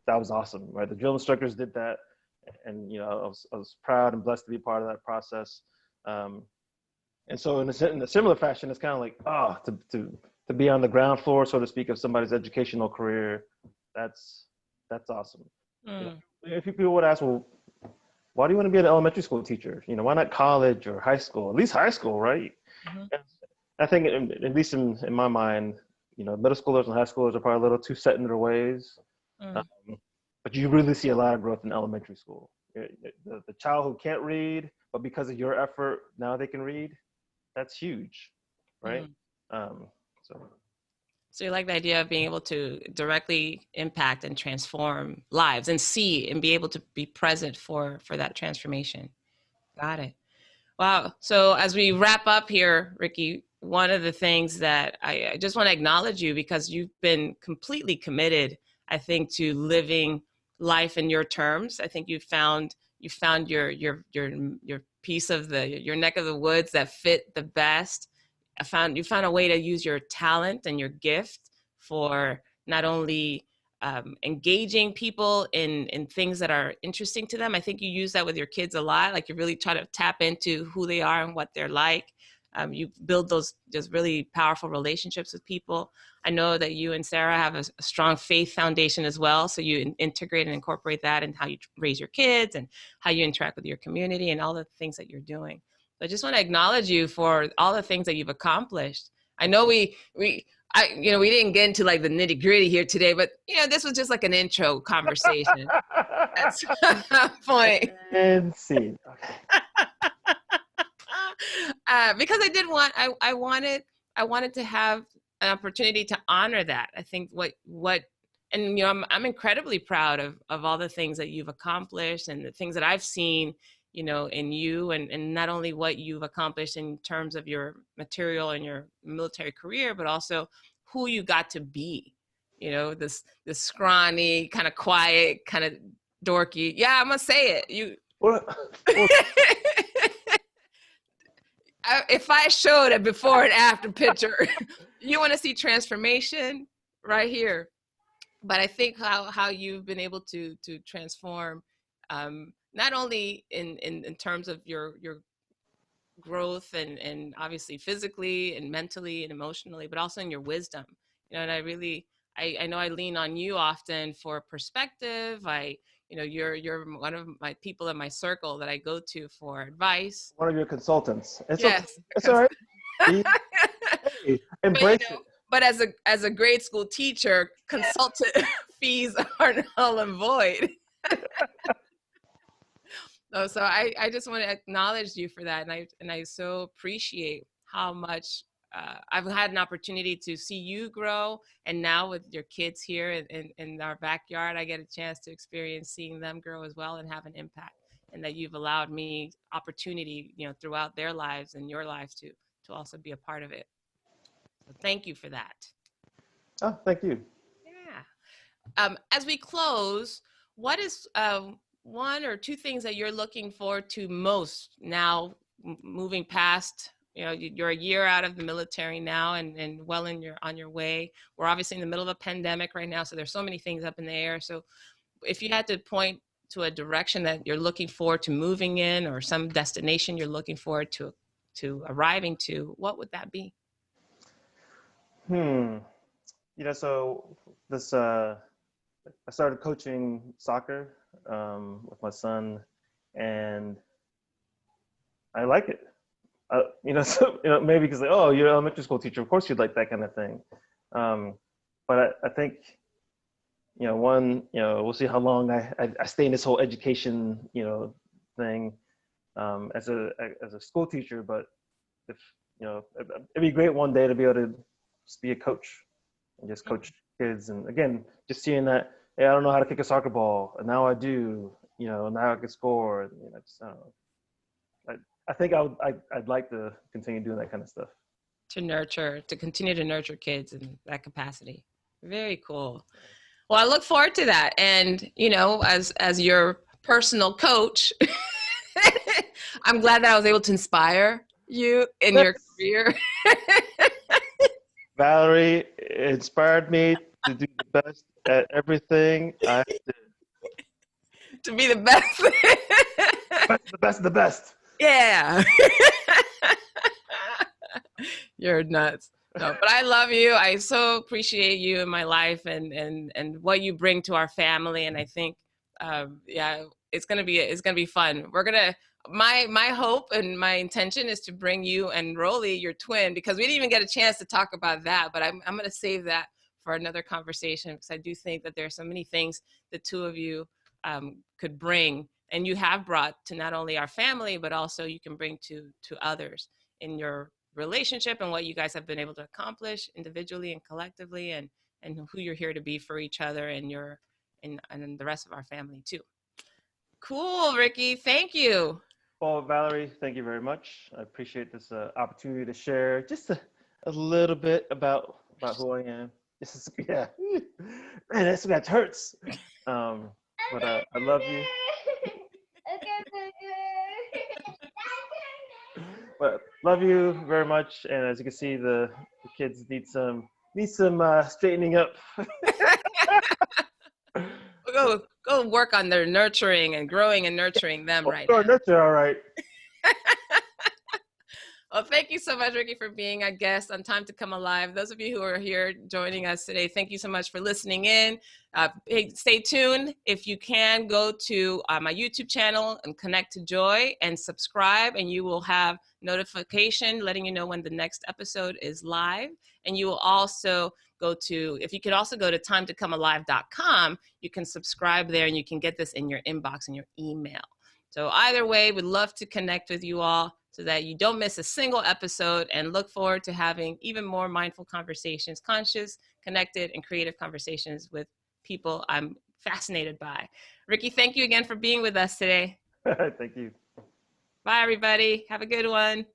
was awesome, right? The drill instructors did that, and I was proud and blessed to be part of that process. Um, and so in a similar fashion, it's kind of like, to be on the ground floor, so to speak, of somebody's educational career, that's awesome. Mm. If people would ask, well, why do you want to be an elementary school teacher? Why not college or high school? At least high school, right? Mhm. And I think, at least in my mind, middle schoolers and high schoolers are probably a little too set in their ways. Um, Mm. but you really see a lot of growth in elementary school. The child who can't read, but because of your effort, now they can read. That's huge, right? Mm. Um, so So you like the idea of being able to directly impact and transform lives and see and be able to be present for that transformation. Got it. Wow. So as we wrap up here, Ricky, one of the things that I just want to acknowledge you because you've been completely committed, I think, to living life in your terms. I think you found your piece of your neck of the woods that fit the best. You found a way to use your talent and your gift for not only engaging people in things that are interesting to them. I think you use that with your kids a lot. Like you really try to tap into who they are and what they're like. You build those just really powerful relationships with people. I know that you and Sarah have a strong faith foundation as well. So you integrate and incorporate that in how you raise your kids and how you interact with your community and all the things that you're doing. So I just want to acknowledge you for all the things that you've accomplished. I know we didn't get into like the nitty gritty here today, but this was just like an intro conversation at some point. and see, okay. Because I wanted to have an opportunity to honor that. I think and I'm incredibly proud of all the things that you've accomplished and the things that I've seen, in you and not only what you've accomplished in terms of your material and your military career, but also who you got to be. This scrawny, kind of quiet, kind of dorky. Yeah, I'm gonna say it. You Well, well, if I showed a before and after picture, you want to see transformation right here. But I think how you've been able to transform not only in terms of your growth and obviously physically and mentally and emotionally, but also in your wisdom. And I know I lean on you often for perspective. You're one of my people in my circle that I go to for advice. One of your consultants. It's okay. Yes. It's all right. Hey, embrace it. But as a grade school teacher, consultant fees are null and void. So I just want to acknowledge you for that, and I so appreciate how much I've had an opportunity to see you grow, and now with your kids here in our backyard, I get a chance to experience seeing them grow as well and have an impact, and that you've allowed me opportunity, throughout their lives and your lives to also be a part of it. So thank you for that. Oh, thank you. Yeah. As we close, what is one or two things that you're looking forward to most now, moving past, you're a year out of the military now and well on your way. We're obviously in the middle of a pandemic right now, so there's so many things up in the air. So if you had to point to a direction that you're looking forward to moving in, or some destination you're looking forward to arriving to, what would that be? So this I started coaching soccer with my son, and I like it. Maybe because you're an elementary school teacher, of course you'd like that kind of thing. But I think, we'll see how long I stay in this whole education, thing as a school teacher. But if it'd be great one day to be able to just be a coach and just coach kids. And again, just seeing that, hey, I don't know how to kick a soccer ball, and now I do. Now I can score. I don't know. I think I'd like to continue doing that kind of stuff. To continue to nurture kids in that capacity. Very cool. Well, I look forward to that. And, as your personal coach, I'm glad that I was able to inspire you in your career. Valerie inspired me to do the best at everything I did. To be the best. The best of the best. Yeah. You're nuts. No, but I love you. I so appreciate you in my life and what you bring to our family. And I think, it's gonna be fun. My hope and my intention is to bring you and Rolly, your twin, because we didn't even get a chance to talk about that. But I'm gonna save that for another conversation, because I do think that there's so many things the two of you could bring, and you have brought to not only our family, but also you can bring to others in your relationship and what you guys have been able to accomplish individually and collectively, and who you're here to be for each other and and the rest of our family too. Cool, Ricky. Thank you. Well, Valerie, thank you very much. I appreciate this opportunity to share just a little bit about who I am. This is man, that hurts. But I love you. But love you very much, and as you can see, the kids need some straightening up. Go work on their nurturing and growing and nurturing them right now. Nurture, all right. Well, thank you so much, Ricky, for being a guest on Time to Come Alive. Those of you who are here joining us today, thank you so much for listening in. Hey, stay tuned. If you can, go to my YouTube channel and connect to Joy and subscribe, and you will have notification letting you know when the next episode is live. And you will also if you could also go to timetocomealive.com, you can subscribe there and you can get this in your inbox and your email. So either way, we'd love to connect with you all so that you don't miss a single episode, and look forward to having even more mindful conversations, conscious, connected, and creative conversations with people I'm fascinated by. Ricky, thank you again for being with us today. Thank you. Bye, everybody. Have a good one.